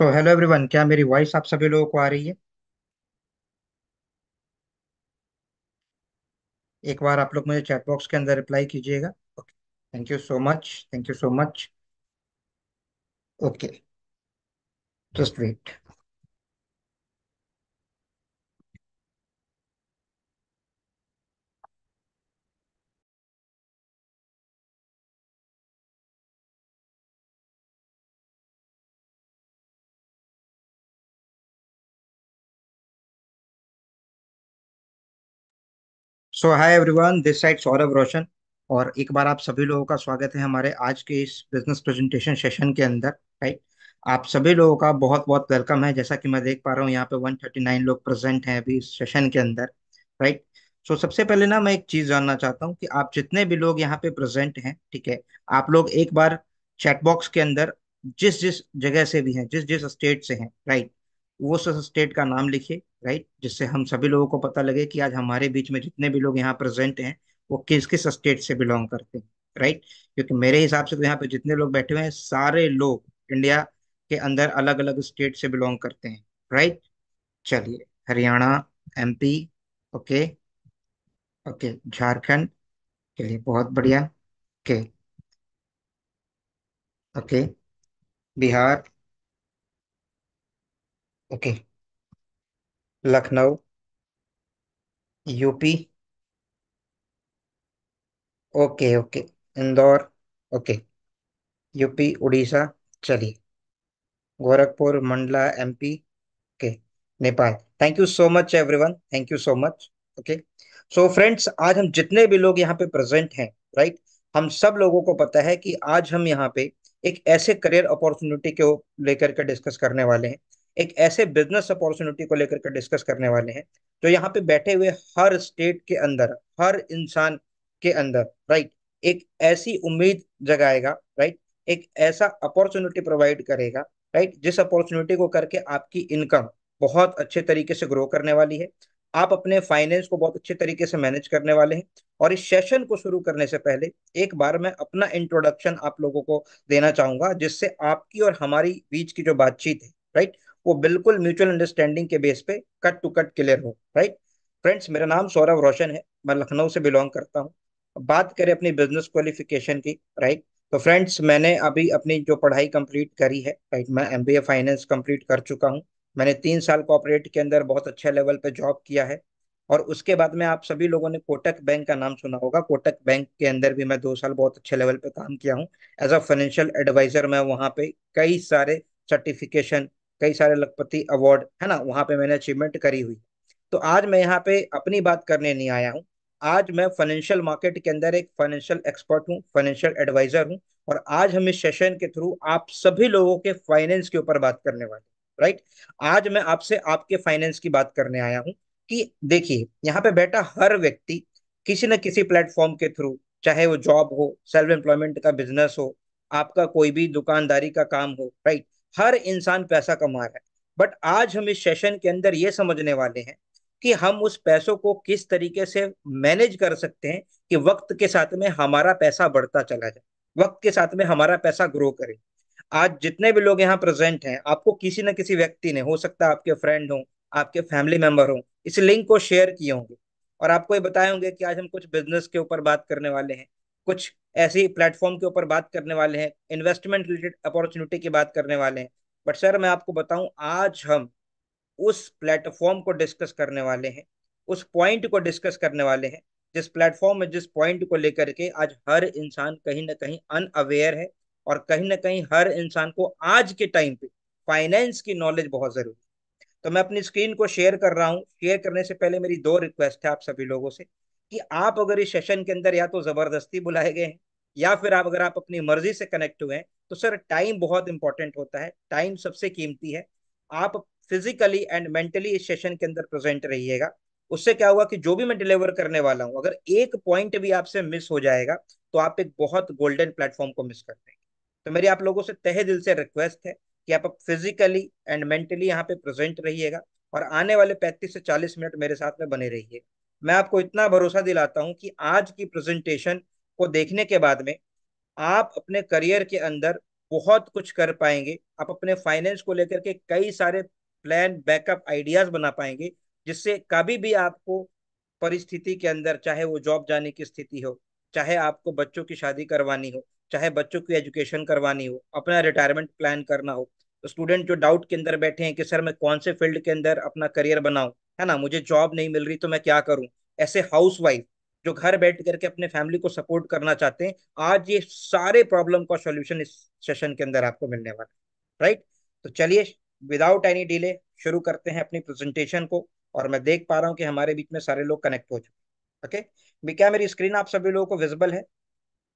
तो hello everyone, क्या मेरी वॉइस आप सभी लोगों को आ रही है? एक बार आप लोग मुझे चैट बॉक्स के अंदर रिप्लाई कीजिएगा। Okay. Thank you so much, thank you so much. Okay, just wait. So hi everyone, this side Saurabh Roshan. और एक बार आप सभी लोगों का स्वागत है हमारे आज के इस बिजनेस प्रेजेंटेशन सेशन के अंदर। राइट। आप सभी लोगों का बहुत बहुत वेलकम है। जैसा कि मैं देख पा रहा हूँ, यहाँ पे 139 लोग प्रेजेंट हैं अभी इस सेशन के अंदर। राइट। सो सबसे पहले ना मैं एक चीज जानना चाहता हूँ कि आप जितने भी लोग यहाँ पे प्रेजेंट हैं, ठीक है, आप लोग एक बार चैट बॉक्स के अंदर जिस जिस जगह से भी हैं, जिस जिस स्टेट से हैं, राइट, वो उस स्टेट का नाम लिखिए। राइट, जिससे हम सभी लोगों को पता लगे कि आज हमारे बीच में जितने भी लोग यहाँ प्रेजेंट हैं वो किस किस स्टेट से बिलोंग करते हैं। राइट। क्योंकि मेरे हिसाब से तो यहाँ पे जितने लोग बैठे हुए हैं सारे लोग इंडिया के अंदर अलग अलग स्टेट से बिलोंग करते हैं। राइट। चलिए, Haryana, MP, okay, okay, Jharkhand, के लिए बहुत बढ़िया। Okay, okay, Bihar, okay, Lucknow, UP, okay, okay, Indore, okay, UP, Orissa, चलिए, Gorakhpur, Mandla, MP, okay, Nepal. Thank you so much everyone, thank you so much. Okay. So friends, आज हम जितने भी लोग यहाँ पे प्रेजेंट हैं, राइट, हम सब लोगों को पता है कि आज हम यहाँ पे एक ऐसे करियर अपॉर्चुनिटी को लेकर के डिस्कस करने वाले हैं, एक ऐसे बिजनेस अपॉर्चुनिटी को लेकर के डिस्कस करने वाले हैं जो यहाँ पे बैठे हुए हर स्टेट के अंदर, हर इंसान के अंदर, राइट, एक ऐसी उम्मीद जगाएगा, राइट, एक ऐसा अपॉर्चुनिटी प्रोवाइड करेगा, राइट, जिस अपॉर्चुनिटी को करके आपकी इनकम बहुत अच्छे तरीके से ग्रो करने वाली है। आप अपने फाइनेंस को बहुत अच्छे तरीके से मैनेज करने वाले हैं। और इस सेशन को शुरू करने से पहले एक बार मैं अपना इंट्रोडक्शन आप लोगों को देना चाहूंगा, जिससे आपकी और हमारी बीच की जो बातचीत है, राइट, वो बिल्कुल म्यूचुअल अंडरस्टैंडिंग के बेस पे कट टू कट क्लियर हो। राइट। फ्रेंड्स, मेरा नाम सौरभ रोशन है, मैं लखनऊ से बिलोंग करता हूँ। बात करें अपनी बिजनेस क्वालिफिकेशन की, राइट, तो फ्रेंड्स मैंने अभी अपनी जो पढ़ाई कंप्लीट करी है, राइट, मैं एमबीए फाइनेंस कंप्लीट कर चुका हूँ। मैंने 3 साल कॉर्पोरेट के अंदर बहुत अच्छे लेवल पे जॉब किया है। और उसके बाद में आप सभी लोगों ने कोटक बैंक का नाम सुना होगा। कोटक बैंक के अंदर भी मैं 2 साल बहुत अच्छे लेवल पे काम किया हूँ। एज अ फाइनेंशियल एडवाइजर मैं वहाँ पे कई सारे सर्टिफिकेशन, कई सारे लखपति अवार्ड, है ना, वहाँ पे मैंने अचीवमेंट करी हुई। तो आज मैं यहाँ पे अपनी बात करने नहीं आया हूँ। आज मैं फाइनेंशियल मार्केट के अंदर एक फाइनेंशियल एक्सपर्ट हूँ, फाइनेंशियल एडवाइजर हूँ। और आज हम इस सेशन के थ्रू आप सभी लोगों के फाइनेंस के ऊपर बात करने वाले हैं। राइट। आज मैं आपसे आपके फाइनेंस की बात करने आया हूँ कि देखिए, यहाँ पे बैठा हर व्यक्ति किसी न किसी प्लेटफॉर्म के थ्रू, चाहे वो जॉब हो, सेल्फ एम्प्लॉयमेंट का बिजनेस हो, आपका कोई भी दुकानदारी का काम हो, राइट, हर इंसान पैसा कमा रहा है। बट आज हम इस सेशन के अंदर ये समझने वाले हैं कि हम उस पैसों को किस तरीके से मैनेज कर सकते हैं कि वक्त के साथ में हमारा पैसा बढ़ता चला जाए, वक्त के साथ में हमारा पैसा ग्रो करे। आज जितने भी लोग यहाँ प्रेजेंट हैं, आपको किसी न किसी व्यक्ति ने, हो सकता है आपके फ्रेंड हो, आपके फैमिली मेंबर हो, इस लिंक को शेयर किए होंगे और आपको ये बताए होंगे कि आज हम कुछ बिजनेस के ऊपर बात करने वाले हैं, कुछ ऐसी प्लेटफॉर्म के ऊपर बात करने वाले हैं, इन्वेस्टमेंट रिलेटेड अपॉर्चुनिटी की बात करने वाले हैं। बट सर, मैं आपको बताऊं, आज हम उस प्लेटफॉर्म को डिस्कस करने वाले हैं, उस पॉइंट को डिस्कस करने वाले हैं, जिस प्लेटफॉर्म में, जिस पॉइंट को लेकर के आज हर इंसान कहीं ना कहीं अनअवेयर है। और कहीं ना कहीं हर इंसान को आज के टाइम पे फाइनेंस की नॉलेज बहुत जरूरी है। तो मैं अपनी स्क्रीन को शेयर कर रहा हूँ। शेयर करने से पहले मेरी दो रिक्वेस्ट है आप सभी लोगों से कि आप अगर इस सेशन के अंदर या तो जबरदस्ती बुलाए गए हैं, या फिर आप अगर आप अपनी मर्जी से कनेक्ट हुए हैं, तो सर टाइम बहुत इंपॉर्टेंट होता है, टाइम सबसे कीमती है। आप फिजिकली एंड मेंटली इस सेशन के अंदर प्रेजेंट रहिएगा। उससे क्या हुआ कि जो भी मैं डिलीवर करने वाला हूं, अगर एक पॉइंट भी आपसे मिस हो जाएगा तो आप एक बहुत गोल्डन प्लेटफॉर्म को मिस कर देंगे। तो मेरी आप लोगों से तहे दिल से रिक्वेस्ट है कि आप फिजिकली एंड मेंटली यहाँ पे प्रेजेंट रहिएगा और आने वाले 35 से 40 मिनट मेरे साथ में बने रहिए। मैं आपको इतना भरोसा दिलाता हूँ कि आज की प्रेजेंटेशन को देखने के बाद में आप अपने करियर के अंदर बहुत कुछ कर पाएंगे। आप अपने फाइनेंस को लेकर के कई सारे प्लान बैकअप आइडियाज बना पाएंगे, जिससे कभी भी आपको परिस्थिति के अंदर, चाहे वो जॉब जाने की स्थिति हो, चाहे आपको बच्चों की शादी करवानी हो, चाहे बच्चों की एजुकेशन करवानी हो, अपना रिटायरमेंट प्लान करना हो, तो स्टूडेंट जो डाउट के अंदर बैठे हैं कि सर मैं कौन से फील्ड के अंदर अपना करियर बनाऊं, है ना, मुझे जॉब नहीं मिल रही तो मैं क्या करूं, ऐसे हाउस वाइफ जो घर बैठ करके अपने फैमिली को सपोर्ट करना चाहते हैं, आज ये सारे प्रॉब्लम का सॉल्यूशन इस सेशन के अंदर आपको मिलने वाला है। राइट? तो चलिए, विदाउट एनी डिले शुरू करते हैं अपनी प्रेजेंटेशन को। और मैं देख पा रहा हूँ कि हमारे बीच में सारे लोग कनेक्ट हो चुके हैं। ओके, भी क्या मेरी स्क्रीन आप सभी लोगों को विजिबल है?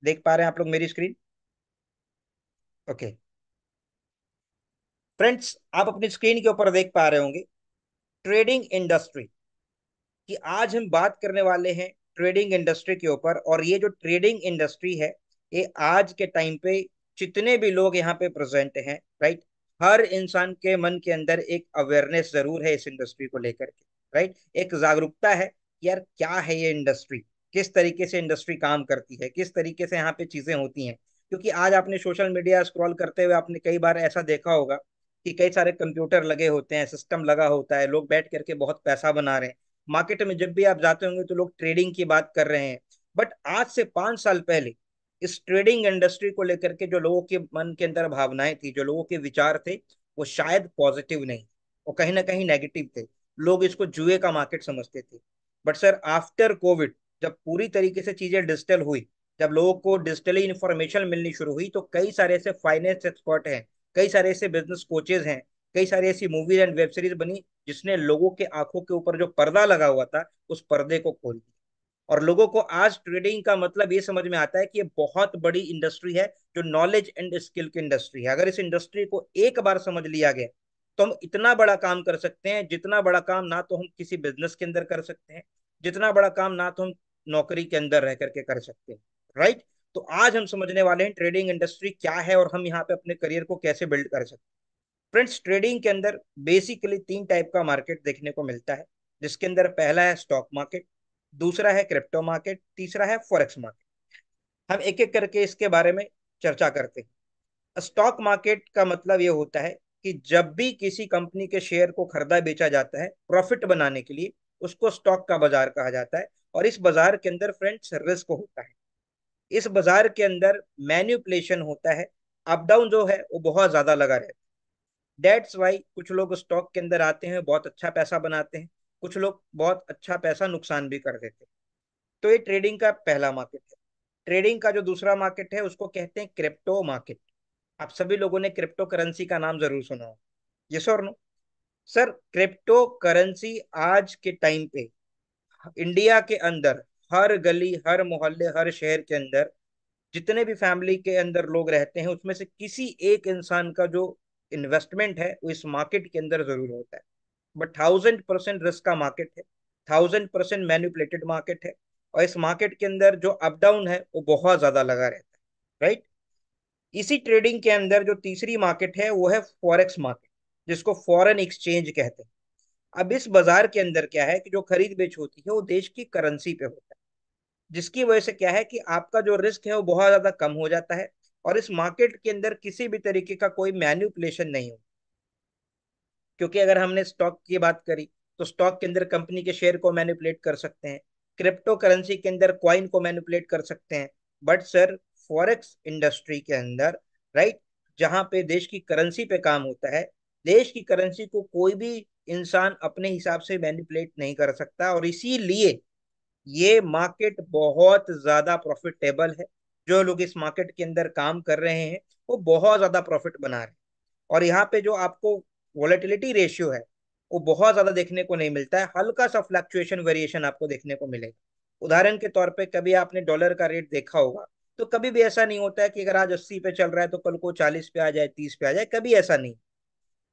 देख पा रहे हैं आप लोग मेरी स्क्रीन? ओके फ्रेंड्स, आप अपनी स्क्रीन के ऊपर देख पा रहे होंगे ट्रेडिंग इंडस्ट्री कि आज हम बात करने वाले हैं ट्रेडिंग इंडस्ट्री के ऊपर। और ये जो ट्रेडिंग इंडस्ट्री है, ये आज के टाइम पे जितने भी लोग यहाँ पे प्रेजेंट हैं, राइट, हर इंसान के मन के अंदर एक अवेयरनेस जरूर है इस इंडस्ट्री को लेकर के। राइट, एक जागरूकता है कि यार क्या है ये इंडस्ट्री, किस तरीके से इंडस्ट्री काम करती है, किस तरीके से यहाँ पे चीजें होती हैं। क्योंकि आज आपने सोशल मीडिया स्क्रॉल करते हुए आपने कई बार ऐसा देखा होगा कि कई सारे कंप्यूटर लगे होते हैं, सिस्टम लगा होता है, लोग बैठ करके बहुत पैसा बना रहे हैं। मार्केट में जब भी आप जाते होंगे तो लोग ट्रेडिंग की बात कर रहे हैं। बट आज से 5 साल पहले इस ट्रेडिंग इंडस्ट्री को लेकर के जो लोगों के मन के अंदर भावनाएं थी, जो लोगों के विचार थे, वो शायद पॉजिटिव नहीं, वो कहीं ना कहीं नेगेटिव थे। लोग इसको जुए का मार्केट समझते थे। बट सर, आफ्टर कोविड जब पूरी तरीके से चीजें डिजिटल हुई, जब लोगों को डिजिटली इंफॉर्मेशन मिलनी शुरू हुई, तो कई सारे ऐसे फाइनेंस एक्सपर्ट हैं, कई सारे ऐसे बिजनेस कोचेज हैं, कई सारी ऐसी मूवीज एंड वेब सीरीज बनी जिसने लोगों के आंखों के ऊपर जो पर्दा लगा हुआ था उस पर्दे को खोल दिया। और लोगों को आज ट्रेडिंग का मतलब ये समझ में आता है कि ये बहुत बड़ी इंडस्ट्री है, जो नॉलेज एंड स्किल की इंडस्ट्री है। अगर इस इंडस्ट्री को एक बार समझ लिया गया तो हम इतना बड़ा काम कर सकते हैं, जितना बड़ा काम ना तो हम किसी बिजनेस के अंदर कर सकते हैं, जितना बड़ा काम ना तो हम नौकरी के अंदर रह करके कर सकते हैं। राइट? तो आज हम समझने वाले हैं ट्रेडिंग इंडस्ट्री क्या है और हम यहाँ पे अपने करियर को कैसे बिल्ड कर सकते हैं। फ्रेंड्स, ट्रेडिंग के अंदर बेसिकली 3 टाइप का मार्केट देखने को मिलता है, जिसके अंदर पहला है स्टॉक मार्केट, दूसरा है क्रिप्टो मार्केट, तीसरा है फॉरेक्स मार्केट। हम एक एक करके इसके बारे में चर्चा करते हैं। स्टॉक मार्केट का मतलब ये होता है कि जब भी किसी कंपनी के शेयर को खरीदा बेचा जाता है प्रॉफिट बनाने के लिए, उसको स्टॉक का बाजार कहा जाता है। और इस बाजार के अंदर फ्रेंड्स रिस्क होता है, इस बाजार के अंदर मैन्युपुलेशन होता है, अप डाउन जो है वो बहुत ज्यादा लगा रहता है। दैट्स वाई कुछ लोग स्टॉक के अंदर आते हैं, बहुत अच्छा पैसा बनाते हैं, कुछ लोग बहुत अच्छा पैसा नुकसान भी कर देते हैं। तो ये ट्रेडिंग का पहला मार्केट है। ट्रेडिंग का जो दूसरा मार्केट है उसको कहते हैं क्रिप्टो मार्केट। आप सभी लोगों ने क्रिप्टो करेंसी का नाम जरूर सुना हो, यस और नो? सर, क्रिप्टो करेंसी आज के टाइम पे इंडिया के अंदर हर गली, हर मोहल्ले, हर शहर के अंदर जितने भी फैमिली के अंदर लोग रहते हैं, उसमें से किसी एक इंसान का जो इन्वेस्टमेंट है वो इस मार्केट के अंदर जरूर होता है। बट 1000% रिस्क का मार्केट है, 1000% मैन्युपुलेटेड मार्केट है। और इस मार्केट के अंदर जो अप डाउन है वो बहुत ज्यादा लगा रहता है। राइट? इसी ट्रेडिंग के अंदर जो तीसरी मार्केट है वो है फॉरेक्स मार्केट, जिसको फॉरेन एक्सचेंज कहते हैं। अब इस बाजार के अंदर क्या है कि जो खरीद बेच होती है वो देश की करेंसी पे होता है, जिसकी वजह से क्या है कि आपका जो रिस्क है वो बहुत ज्यादा कम हो जाता है। और इस मार्केट के अंदर किसी भी तरीके का कोई मैन्युपुलेशन नहीं हो। क्योंकि अगर हमने स्टॉक की बात करी तो स्टॉक के अंदर कंपनी के शेयर को मैनिपुलेट कर सकते हैं, क्रिप्टो करेंसी के अंदर कॉइन को मैनिपुलेट कर सकते हैं। बट सर, फॉरेक्स इंडस्ट्री के अंदर, राइट, जहां पे देश की करेंसी पे काम होता है, देश की करेंसी को कोई भी इंसान अपने हिसाब से मैनिपुलेट नहीं कर सकता। और इसीलिए ये मार्केट बहुत ज्यादा प्रॉफिटेबल है। जो लोग इस मार्केट के अंदर काम कर रहे हैं वो बहुत ज्यादा प्रॉफिट बना रहे हैं। और यहाँ पे जो आपको वोलेटिलिटी रेशियो है वो बहुत ज्यादा देखने को नहीं मिलता है, हल्का सा फ्लक्चुएशन वेरिएशन आपको देखने को मिलेगा। उदाहरण के तौर पे कभी आपने डॉलर का रेट देखा होगा, तो कभी भी ऐसा नहीं होता है कि अगर आज 80 पे चल रहा है तो कल को 40 पे आ जाए, 30 पे आ जाए, कभी ऐसा नहीं।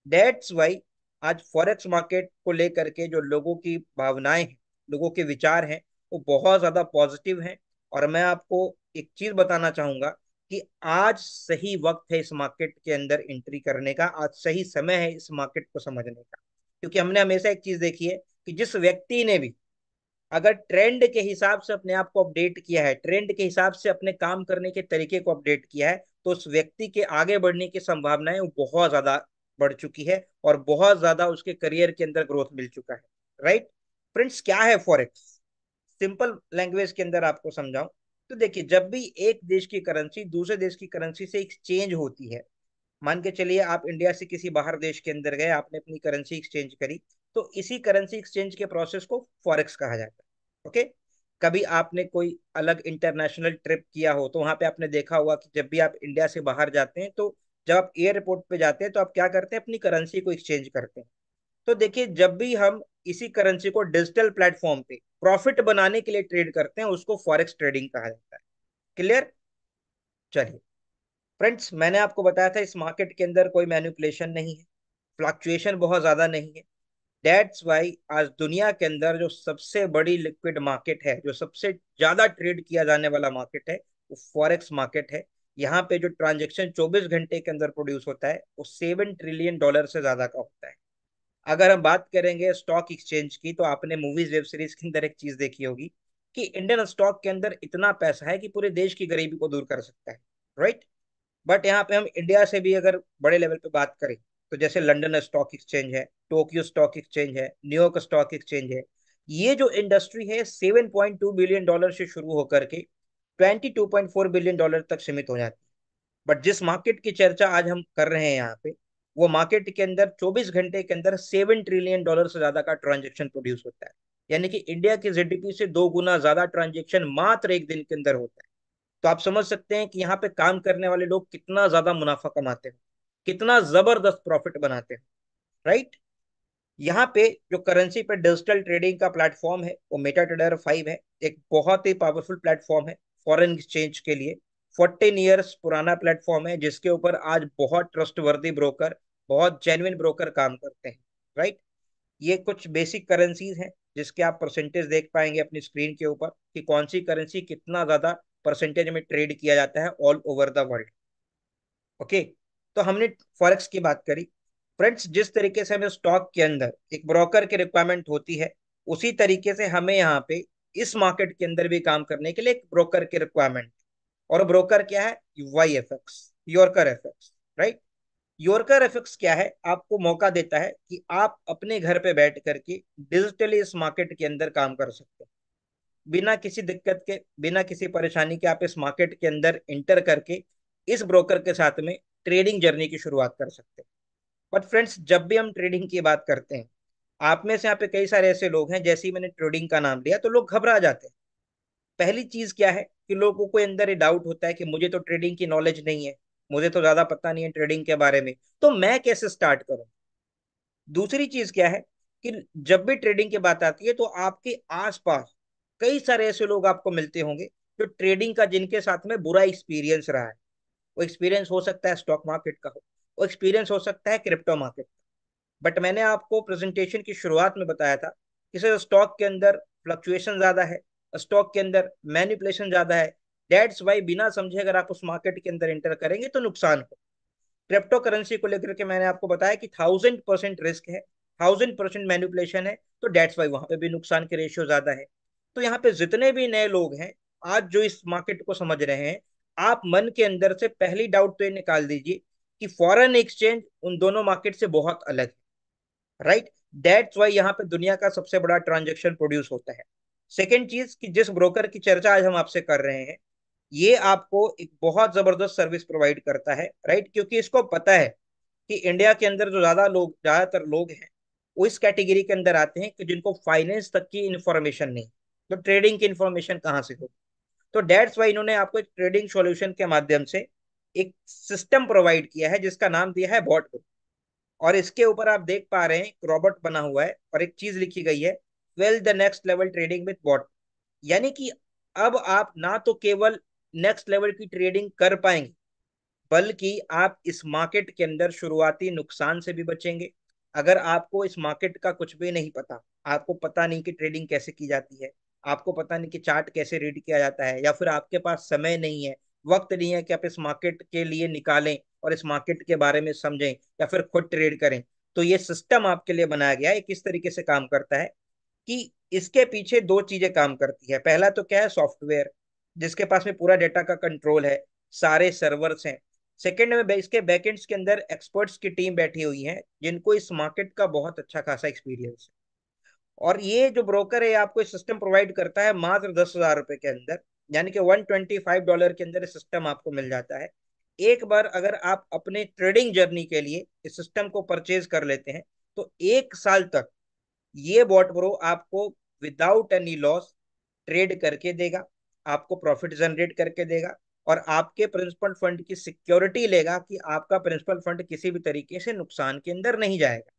दैट्स वाई आज फॉरेक्स मार्केट को लेकर के जो लोगों की भावनाएं हैं, लोगों के विचार हैं, वो बहुत ज्यादा पॉजिटिव हैं। और मैं आपको एक चीज बताना चाहूंगा कि आज सही वक्त है इस मार्केट के अंदर एंट्री करने का, आज सही समय है इस मार्केट को समझने का। क्योंकि हमने हमेशा एक चीज देखी है कि जिस व्यक्ति ने भी अगर ट्रेंड के हिसाब से अपने आप को अपडेट किया है, ट्रेंड के हिसाब से अपने काम करने के तरीके को अपडेट किया है, तो उस व्यक्ति के आगे बढ़ने की संभावनाएं बहुत ज्यादा बढ़ चुकी है और बहुत ज्यादा उसके करियर के अंदर ग्रोथ मिल चुका है। राइट फ्रेंड्स, क्या है फॉरेक्स? सिंपल लैंग्वेज के अंदर आपको समझाऊं तो देखिए, जब भी एक देश की करेंसी दूसरे देश की करेंसी से एक्सचेंज होती है, मान के चलिए आप इंडिया से किसी बाहर देश के अंदर गए, आपने अपनी करेंसी एक्सचेंज करी, तो इसी करेंसी एक्सचेंज के प्रोसेस को फॉरेक्स कहा जाता है। ओके। कभी आपने कोई अलग इंटरनेशनल ट्रिप किया हो तो वहां पे आपने देखा होगा कि जब भी आप इंडिया से बाहर जाते हैं तो जब आप एयरपोर्ट पे जाते हैं तो आप क्या करते हैं, अपनी करेंसी को एक्सचेंज करते हैं। तो देखिए, जब भी हम इसी करेंसी को डिजिटल प्लेटफॉर्म पे प्रॉफिट बनाने के लिए ट्रेड करते हैं, उसको फॉरेक्स ट्रेडिंग कहा जाता है। क्लियर? चलिए फ्रेंड्स, मैंने आपको बताया था इस मार्केट के अंदर कोई मैनिपुलेशन नहीं है, फ्लक्चुएशन बहुत ज्यादा नहीं है। दैट्स वाई आज दुनिया के अंदर जो सबसे बड़ी लिक्विड मार्केट है, जो सबसे ज्यादा ट्रेड किया जाने वाला मार्केट है, वो फॉरेक्स मार्केट है। यहाँ पे जो ट्रांजेक्शन 24 घंटे के अंदर प्रोड्यूस होता है वो $7 ट्रिलियन से ज्यादा का होता है। अगर हम बात करेंगे स्टॉक एक्सचेंज की, तो आपने मूवीज वेब सीरीज के अंदर एक चीज देखी होगी कि इंडियन स्टॉक के अंदर इतना पैसा है कि पूरे देश की गरीबी को दूर कर सकता है। राइट। बट यहाँ पे हम इंडिया से भी अगर बड़े लेवल पे बात करें, तो जैसे लंदन स्टॉक एक्सचेंज है, टोक्यो स्टॉक एक्सचेंज है, न्यूयॉर्क स्टॉक एक्सचेंज है, ये जो इंडस्ट्री है $7.2 बिलियन से शुरू होकर के $22.4 बिलियन तक सीमित हो जाती है। बट जिस मार्केट की चर्चा आज हम कर रहे हैं यहाँ पे, वो मार्केट के अंदर 24 घंटे के अंदर $7 ट्रिलियन से ज्यादा का ट्रांजेक्शन प्रोड्यूस होता है। यानी कि इंडिया की जीडीपी से 2 गुना ज्यादा ट्रांजेक्शन मात्र एक दिन के अंदर होता है। तो आप समझ सकते हैं कि यहाँ पे काम करने वाले लोग कितना ज्यादा मुनाफा कमाते हैं, कितना जबरदस्त प्रॉफिट बनाते हैं। राइट। यहाँ पे जो करेंसी पे डिजिटल ट्रेडिंग का प्लेटफॉर्म है वो मेटाट्रेडर 5 है। एक बहुत ही पावरफुल प्लेटफॉर्म है फॉरेन एक्सचेंज के लिए। 14 ईयर्स पुराना प्लेटफॉर्म है जिसके ऊपर आज बहुत ट्रस्टवर्दी ब्रोकर, बहुत जेन्युइन ब्रोकर काम करते हैं। राइट। ये कुछ बेसिक करेंसीज हैं जिसके आप परसेंटेज देख पाएंगे अपनी स्क्रीन के ऊपर कि कौन सी करेंसी कितना ज्यादा परसेंटेज में ट्रेड किया जाता है all over the world. Okay. तो हमने फॉरेक्स की बात करी। फ्रेंड्स, जिस तरीके से हमें स्टॉक के अंदर एक ब्रोकर की रिक्वायरमेंट होती है, उसी तरीके से हमें यहाँ पे इस मार्केट के अंदर भी काम करने के लिए एक ब्रोकर की रिक्वायरमेंट। और ब्रोकर क्या है? YFX, Yorker FX. Right. Yorker FX क्या है? आपको मौका देता है कि आप अपने घर पे बैठ करके डिजिटली इस मार्केट के अंदर काम कर सकते हैं, बिना किसी दिक्कत के, बिना किसी परेशानी के। आप इस मार्केट के अंदर इंटर करके इस ब्रोकर के साथ में ट्रेडिंग जर्नी की शुरुआत कर सकते हैं। बट फ्रेंड्स, जब भी हम ट्रेडिंग की बात करते हैं, आप में से यहाँ पे कई सारे ऐसे लोग हैं, जैसे ही मैंने ट्रेडिंग का नाम लिया तो लोग घबरा जाते हैं। पहली चीज क्या है कि लोगों को अंदर ये डाउट होता है कि मुझे तो ट्रेडिंग की नॉलेज नहीं है, मुझे तो ज्यादा पता नहीं है ट्रेडिंग के बारे में, तो मैं कैसे स्टार्ट करूं? दूसरी चीज क्या है कि जब भी ट्रेडिंग की बात आती है तो आपके आसपास कई सारे ऐसे लोग आपको मिलते होंगे जो ट्रेडिंग का, जिनके साथ में बुरा एक्सपीरियंस रहा है। वो एक्सपीरियंस हो सकता है स्टॉक मार्केट का, हो वो एक्सपीरियंस हो सकता है क्रिप्टो मार्केट का। बट मैंने आपको प्रेजेंटेशन की शुरुआत में बताया था कि सर स्टॉक के अंदर फ्लक्चुएशन ज्यादा है, स्टॉक के अंदर मैनिपुलेशन ज्यादा है। दैट्स वाई बिना समझे अगर आप उस मार्केट के अंदर एंटर करेंगे तो नुकसान हो। क्रिप्टो करेंसी को लेकर के मैंने आपको बताया कि 1000% रिस्क है, 1000% मैनिपुलेशन है, तो डेट्स वाई वहां पे भी नुकसान के रेशियो ज्यादा है। तो यहाँ पे जितने भी नए लोग हैं आज जो इस मार्केट को समझ रहे हैं, आप मन के अंदर से पहली डाउट तो ये निकाल दीजिए कि फॉरेन एक्सचेंज उन दोनों मार्केट से बहुत अलग है। राइट। दैट्स वाई यहाँ पे दुनिया का सबसे बड़ा ट्रांजेक्शन प्रोड्यूस होता है। सेकेंड चीज कि जिस ब्रोकर की चर्चा आज हम आपसे कर रहे हैं, ये आपको एक बहुत जबरदस्त सर्विस प्रोवाइड करता है। राइट। क्योंकि इसको पता है कि इंडिया के अंदर जो ज्यादातर लोग हैं वो इस कैटेगरी के अंदर आते हैं कि जिनको फाइनेंस तक की इंफॉर्मेशन नहीं, तो ट्रेडिंग की इंफॉर्मेशन कहाँ से हो? तो डेट्स वाई इन्होंने आपको एक ट्रेडिंग सॉल्यूशन के माध्यम से एक सिस्टम प्रोवाइड किया है जिसका नाम दिया है बॉट। और इसके ऊपर आप देख पा रहे हैं एक रोबोट बना हुआ है और एक चीज लिखी गई है, well the next level trading with bot. यानी कि अब आप ना तो केवल नेक्स्ट लेवल की ट्रेडिंग कर पाएंगे, बल्कि आप इस मार्केट के अंदर शुरुआती नुकसान से भी बचेंगे। अगर आपको इस मार्केट का कुछ भी नहीं पता, आपको पता नहीं कि ट्रेडिंग कैसे की जाती है, आपको पता नहीं कि चार्ट कैसे रीड किया जाता है, या फिर आपके पास समय नहीं है, वक्त नहीं है कि आप इस मार्केट के लिए निकालें और इस मार्केट के बारे में समझें या फिर खुद ट्रेड करें, तो ये सिस्टम आपके लिए बनाया गया है। किस तरीके से काम करता है कि इसके पीछे दो चीजें काम करती है। पहला तो क्या है? सॉफ्टवेयर, जिसके पास में पूरा डेटा का कंट्रोल है, सारे सर्वर्स हैं। सेकंड में इसके बैकएंड्स के अंदर एक्सपर्ट्स की टीम बैठी हुई है जिनको इस मार्केट का बहुत अच्छा खासा एक्सपीरियंस है। और ये जो ब्रोकर है आपको सिस्टम प्रोवाइड करता है मात्र 10,000 रुपए के अंदर, यानी कि $125 के अंदर सिस्टम आपको मिल जाता है। एक बार अगर आप अपने ट्रेडिंग जर्नी के लिए इस सिस्टम को परचेज कर लेते हैं तो 1 साल तक ये बॉट प्रो आपको विदाउट एनी लॉस ट्रेड करके देगा, आपको प्रॉफिट जनरेट करके देगा, और आपके प्रिंसिपल फंड की सिक्योरिटी लेगा कि आपका प्रिंसिपल फंड किसी भी तरीके से नुकसान के अंदर नहीं जाएगा।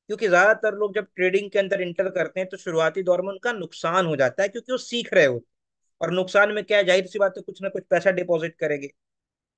क्योंकि ज्यादातर लोग जब ट्रेडिंग के अंदर इंटर करते हैं तो शुरुआती दौर में उनका नुकसान हो जाता है क्योंकि वो सीख रहे होते हैं। और नुकसान में क्या है, जाहिर सी बात है कुछ ना कुछ पैसा डिपॉजिट करेंगे।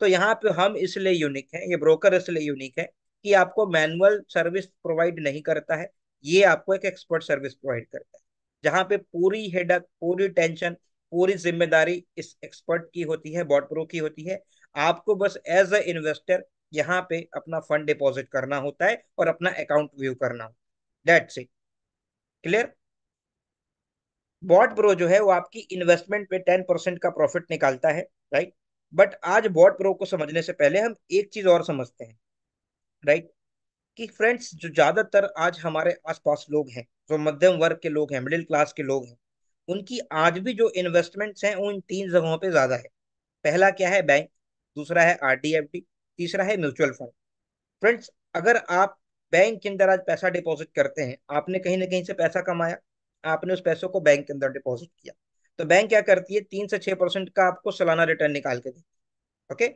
तो यहाँ पे हम इसलिए यूनिक है, ये ब्रोकर इसलिए यूनिक है कि आपको मैनुअल सर्विस प्रोवाइड नहीं करता है, ये आपको एक एक्सपर्ट सर्विस प्रोवाइड करता है, जहाँ पे पूरी हेडक, पूरी टेंशन, पूरी जिम्मेदारी इस एक्सपर्ट की होती है, बॉट प्रो की होती है। आपको बस एज अ इन्वेस्टर यहाँ पे अपना फंड डिपॉजिट करना होता है और अपना अकाउंट व्यू करना होता है, that's it. Clear? Bot pro जो है वो आपकी इन्वेस्टमेंट पे 10% का प्रॉफिट निकालता है, राइट। बट आज बॉट प्रो को समझने से पहले हम एक चीज और समझते हैं, राइट, कि फ्रेंड्स जो ज्यादातर आज हमारे आसपास लोग हैं, जो मध्यम वर्ग के लोग हैं, मिडिल क्लास के लोग हैं, उनकी आज भी जो इन्वेस्टमेंट्स हैं वो इन 3 जगहों पे ज्यादा है। पहला क्या है? बैंक। दूसरा है आरडीएफडी। तीसरा है म्यूचुअल फंड। फ्रेंड्स, अगर आप बैंक के अंदर आज पैसा डिपॉजिट करते हैं, आपने कहीं ना कहीं से पैसा कमाया, आपने उस पैसों को बैंक के अंदर डिपॉजिट किया, तो बैंक क्या करती है, 3 से 6% का आपको सालाना रिटर्न निकाल के देती है। ओके।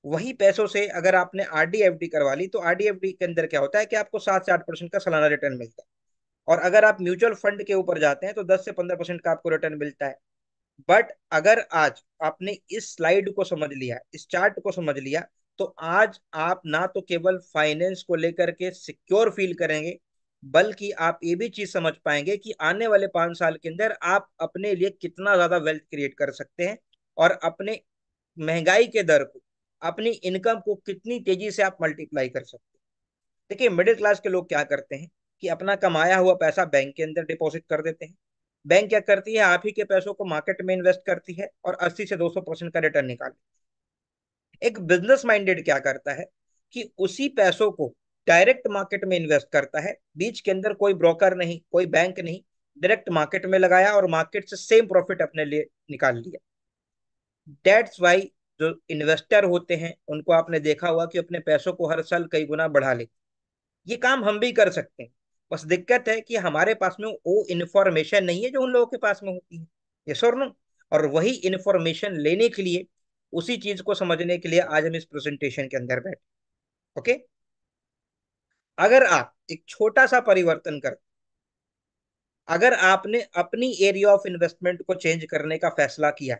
वही पैसों से अगर आपने आरडीएफडी करवा ली तो आरडीएफडी के अंदर क्या होता है कि आपको 7 से 8% का सालाना रिटर्न मिलता है। और अगर आप म्यूचुअल फंड के ऊपर जाते हैं तो 10 से 15% का आपको रिटर्न मिलता है। बट अगर आज आपने इस स्लाइड को समझ लिया, इस चार्ट को समझ लिया, तो आज आप ना तो केवल फाइनेंस को लेकर के सिक्योर फील करेंगे, बल्कि आप ये भी चीज समझ पाएंगे कि आने वाले 5 साल के अंदर आप अपने लिए कितना ज्यादा वेल्थ क्रिएट कर सकते हैं, और अपने महंगाई के दर को, अपनी इनकम को कितनी तेजी से आप मल्टीप्लाई कर सकते हैं। देखिए, मिडिल क्लास के लोग क्या करते हैं कि अपना कमाया हुआ पैसा बैंक के अंदर डिपॉजिट कर देते हैं। बैंक क्या करती है, आप ही के पैसों को मार्केट में इन्वेस्ट करती है और 80 से 200% का रिटर्न निकाल। एक बिजनेस माइंडेड क्या करता है कि उसी पैसों को डायरेक्ट मार्केट में इन्वेस्ट करता है, बीच के अंदर कोई ब्रोकर नहीं, कोई बैंक नहीं, डायरेक्ट मार्केट में लगाया और मार्केट से सेम प्रॉफिट अपने लिए निकाल लिया। दैट्स वाई जो इन्वेस्टर होते हैं उनको आपने देखा होगा कि अपने पैसों को हर साल कई गुना बढ़ा लेते हैं। ये काम हम भी कर सकते हैं, बस दिक्कत है कि हमारे पास में वो इन्फॉर्मेशन नहीं है जो उन लोगों के पास में होती है। यस और नो? और वही इन्फॉर्मेशन लेने के लिए, उसी चीज को समझने के लिए आज हम इस प्रेजेंटेशन के अंदर बैठे। ओके। अगर आप एक छोटा सा परिवर्तन कर, अगर आपने अपनी एरिया ऑफ इन्वेस्टमेंट को चेंज करने का फैसला किया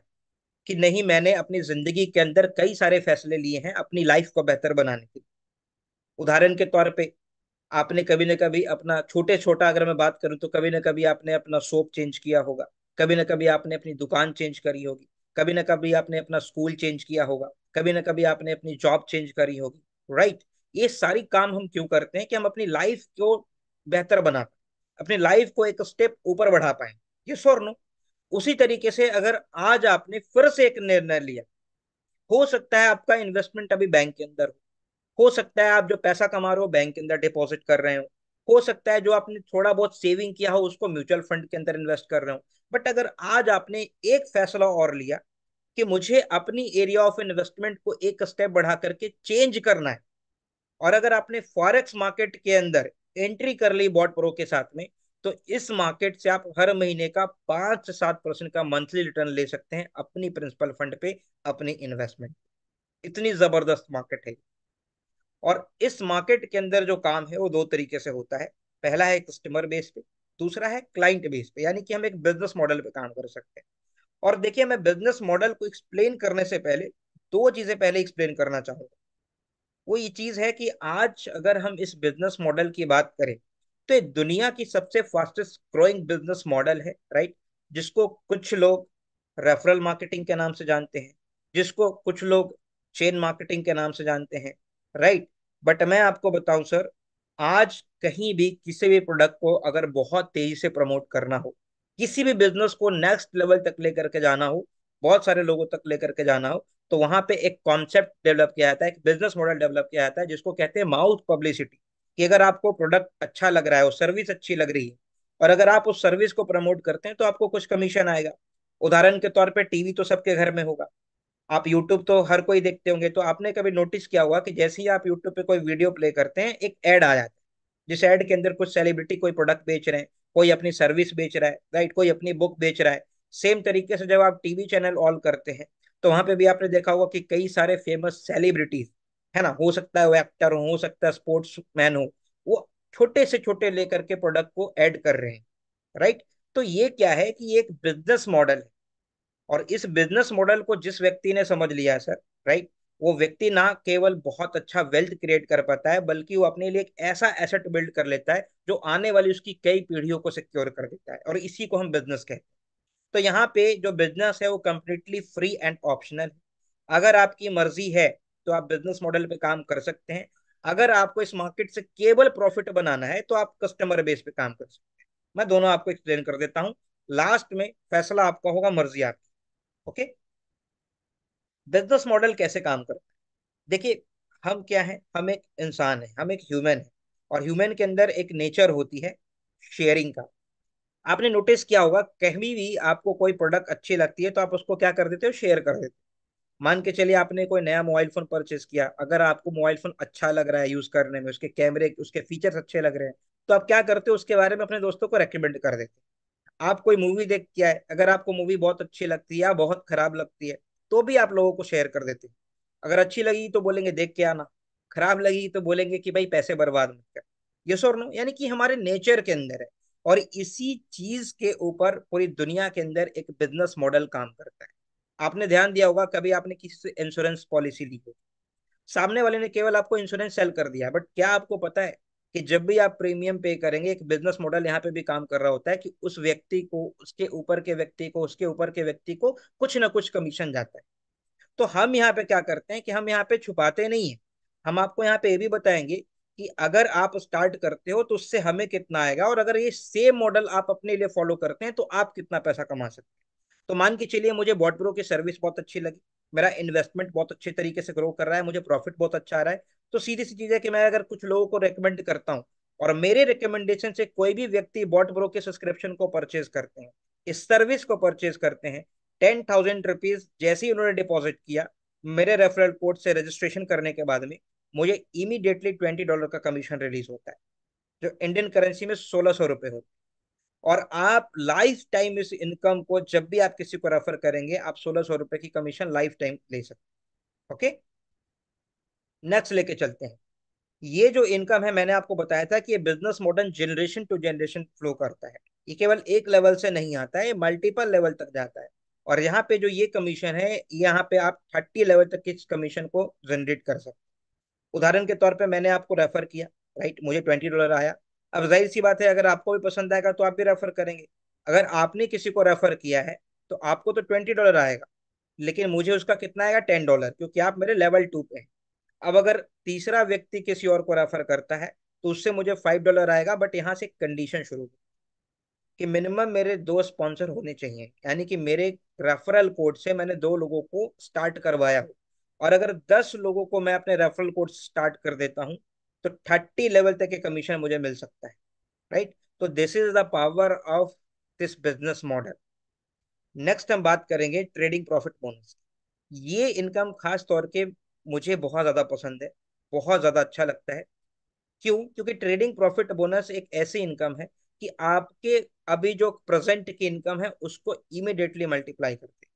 कि नहीं, मैंने अपनी जिंदगी के अंदर कई सारे फैसले लिए हैं अपनी लाइफ को बेहतर बनाने के लिए। उदाहरण के तौर पे, आपने कभी ना कभी अपना छोटे छोटा अगर मैं बात करूं तो कभी ना कभी आपने अपना शॉप चेंज किया होगा, कभी ना कभी आपने अपनी दुकान चेंज करी होगी, कभी ना कभी आपने अपना स्कूल चेंज किया होगा, कभी ना कभी आपने अपनी जॉब चेंज करी होगी, राइट। ये सारी काम हम क्यों करते हैं कि हम अपनी लाइफ को बेहतर बना पाए, अपनी लाइफ को एक स्टेप ऊपर बढ़ा पाए। ये और नो? उसी तरीके से अगर आज आपने फिर से एक निर्णय लिया, हो सकता है आपका इन्वेस्टमेंट अभी बैंक के अंदर हो सकता है आप जो पैसा कमा रहे हो बैंक के अंदर डिपॉजिट कर रहे हो सकता है जो आपने थोड़ा बहुत सेविंग किया हो उसको म्यूचुअल फंड के अंदर इन्वेस्ट कर रहे हो। बट अगर आज आपने एक फैसला और लिया कि मुझे अपनी एरिया ऑफ इन्वेस्टमेंट को एक स्टेप बढ़ा करके चेंज करना है, और अगर आपने फॉरेक्स मार्केट के अंदर एंट्री कर ली बॉट प्रो के साथ में, तो इस मार्केट से आप हर महीने का 5 से 7% का मंथली रिटर्न ले सकते हैं अपनी प्रिंसिपल फंड पे, अपनी इन्वेस्टमेंट। इतनी जबरदस्त मार्केट है। और इस मार्केट के अंदर जो काम है वो दो तरीके से होता है। पहला है कस्टमर बेस पे, दूसरा है क्लाइंट बेस पे, यानी कि हम एक बिजनेस मॉडल पे काम कर सकते हैं। और देखिए, मैं बिजनेस मॉडल को एक्सप्लेन करने से पहले दो चीजें पहले एक्सप्लेन करना चाहूंगा। वो ये चीज है कि आज अगर हम इस बिजनेस मॉडल की बात करें तो ये दुनिया की सबसे फास्टेस्ट ग्रोइंग बिजनेस मॉडल है, राइट। जिसको कुछ लोग रेफरल मार्केटिंग के नाम से जानते हैं, जिसको कुछ लोग चेन मार्केटिंग के नाम से जानते हैं, राइट। बट मैं आपको बताऊं सर, आज कहीं भी किसी भी प्रोडक्ट को अगर बहुत तेजी से प्रमोट करना हो, किसी भी बिजनेस को नेक्स्ट लेवल तक लेकर के जाना हो, बहुत सारे लोगों तक लेकर के जाना हो, तो वहां पे एक कॉन्सेप्ट डेवलप किया जाता है, एक बिजनेस मॉडल डेवलप किया जाता है जिसको कहते हैं माउथ पब्लिसिटी। कि अगर आपको प्रोडक्ट अच्छा लग रहा है और सर्विस अच्छी लग रही है, और अगर आप उस सर्विस को प्रमोट करते हैं तो आपको कुछ कमीशन आएगा। उदाहरण के तौर पे टीवी तो सबके घर में होगा, आप यूट्यूब तो हर कोई देखते होंगे, तो आपने कभी नोटिस किया होगा कि जैसे ही आप यूट्यूब पे कोई वीडियो प्ले करते हैं एक ऐड आ जाता है, जिस ऐड के अंदर कुछ सेलिब्रिटी कोई प्रोडक्ट बेच रहे हैं, कोई अपनी सर्विस बेच रहा है, राइट, कोई अपनी बुक बेच रहा है। सेम तरीके से जब आप टीवी चैनल ऑन करते हैं तो वहां पे भी आपने देखा होगा कि कई सारे फेमस सेलिब्रिटीज, है ना, हो सकता है वो एक्टर हो सकता है स्पोर्ट्स मैन हो, वो छोटे से छोटे लेकर के प्रोडक्ट को ऐड कर रहे हैं, राइट। तो ये क्या है कि ये एक बिजनेस मॉडल है। और इस बिजनेस मॉडल को जिस व्यक्ति ने समझ लिया है सर, राइट, वो व्यक्ति ना केवल बहुत अच्छा वेल्थ क्रिएट कर पाता है, बल्कि वो अपने लिए एक ऐसा एसेट बिल्ड कर लेता है जो आने वाली उसकी कई पीढ़ियों को सिक्योर कर देता है, और इसी को हम बिजनेस कहते हैं। तो यहाँ पे जो बिजनेस है वो कंप्लीटली फ्री एंड ऑप्शनल है। अगर आपकी मर्जी है तो आप बिजनेस मॉडल पे काम कर सकते हैं। अगर आपको इस मार्केट से केवल प्रॉफिट बनाना है तो आप कस्टमर बेस पे काम कर सकते हैं। मैं दोनों आपको एक्सप्लेन कर देता हूँ, लास्ट में फैसला आपका होगा, मर्जी आपकी। ओके। बिजनेस मॉडल कैसे काम करता है? देखिए, हम क्या है, हम एक इंसान है, हम एक ह्यूमन है, और ह्यूमन के अंदर एक नेचर होती है शेयरिंग का। आपने नोटिस किया होगा कहीं भी आपको कोई प्रोडक्ट अच्छी लगती है तो आप उसको क्या कर देते हो, शेयर कर देते हो। मान के चलिए आपने कोई नया मोबाइल फोन परचेस किया, अगर आपको मोबाइल फोन अच्छा लग रहा है यूज करने में, उसके कैमरे उसके फीचर्स अच्छे लग रहे हैं, तो आप क्या करते हो, उसके बारे में अपने दोस्तों को रेकमेंड कर देते हो। आप कोई मूवी देख के आए, अगर आपको मूवी बहुत अच्छी लगती है या बहुत खराब लगती है, तो भी आप लोगों को शेयर कर देते हैं। अगर अच्छी लगी तो बोलेंगे देख के आना, खराब लगी तो बोलेंगे कि भाई पैसे बर्बाद मत कर। यस और नो, यानी कि हमारे नेचर के अंदर है। और इसी चीज के ऊपर पूरी दुनिया के अंदर एक बिजनेस मॉडल काम करता है। आपने ध्यान दिया होगा, कभी आपने किसी से इंश्योरेंस पॉलिसी ली हो, सामने वाले ने केवल आपको इंश्योरेंस सेल कर दिया, बट क्या आपको पता है कि जब भी आप प्रीमियम पे करेंगे, एक बिजनेस मॉडल यहाँ पे भी काम कर रहा होता है कि उस व्यक्ति को, उसके ऊपर के व्यक्ति को, उसके ऊपर के व्यक्ति को कुछ ना कुछ कमीशन जाता है। तो हम यहाँ पे क्या करते हैं कि हम यहाँ पे छुपाते नहीं है, हम आपको यहाँ पे ये भी बताएंगे कि अगर आप स्टार्ट करते हो तो उससे हमें कितना आएगा, और अगर ये सेम मॉडल आप अपने लिए फॉलो करते हैं तो आप कितना पैसा कमा सकते हैं। तो मान के चलिए मुझे बॉट प्रो की सर्विस बहुत अच्छी लगी, मेरा इन्वेस्टमेंट बहुत अच्छे तरीके से ग्रो कर रहा है, मुझे प्रॉफिट बहुत अच्छा आ रहा है, तो सीधी सी चीज है कि मैं अगर कुछ लोगों को रेकमेंड करता हूँ और मेरे रिकमेंडेशन से कोई भी व्यक्ति बॉट प्रो के सब्सक्रिप्शन को परचेज करते हैं, इस सर्विस को परचेज करते हैं, 10,000 रुपीज जैसे ही उन्होंने डिपॉजिट किया, मेरे रेफरल कोड से रजिस्ट्रेशन करने के बाद में मुझे इमीडिएटली $20 का कमीशन रिलीज होता है, जो इंडियन करेंसी में 1,600 रुपये होता है। और आप लाइफ टाइम इस इनकम को, जब भी आप किसी को रेफर करेंगे, आप 1,600 रुपए की कमीशन लाइफ टाइम ले सकते हैं। ओके। नेक्स्ट लेके चलते हैं। ये जो इनकम है, मैंने आपको बताया था कि ये business model generation to generation flow करता है। ये केवल एक लेवल से नहीं आता है, ये मल्टीपल लेवल तक जाता है। और यहाँ पे जो ये कमीशन है, यहाँ पे आप 30 लेवल तक की इस कमीशन को जनरेट कर सकते हैं। उदाहरण के तौर पे मैंने आपको रेफर किया, राइट, मुझे $20 आया। अब जाहिर सी बात है, अगर आपको भी पसंद आएगा तो आप भी रेफर करेंगे। अगर आपने किसी को रेफर किया है तो आपको तो $20 आएगा, लेकिन मुझे उसका कितना आएगा, $10, क्योंकि आप मेरे लेवल 2 पे हैं। अब अगर तीसरा व्यक्ति किसी और को रेफर करता है तो उससे मुझे $5 आएगा, बट यहाँ से एक कंडीशन शुरू हुई कि मिनिमम मेरे 2 स्पॉन्सर होने चाहिए, यानी कि मेरे रेफरल कोड से मैंने 2 लोगों को स्टार्ट करवाया हो। और अगर 10 लोगों को मैं अपने रेफरल कोड स्टार्ट कर देता हूं तो 30 लेवल तक के कमीशन मुझे मिल सकता है, राइट। तो this is the power of this business model. Next हम बात करेंगे ट्रेडिंग प्रॉफिट बोनस। ये इनकम खास तौर के मुझे बहुत ज्यादा पसंद है, बहुत ज्यादा अच्छा लगता है। क्यों? क्योंकि ट्रेडिंग प्रॉफिट बोनस एक ऐसी इनकम है कि आपके अभी जो प्रेजेंट की इनकम है उसको इमिडिएटली मल्टीप्लाई करते हैं।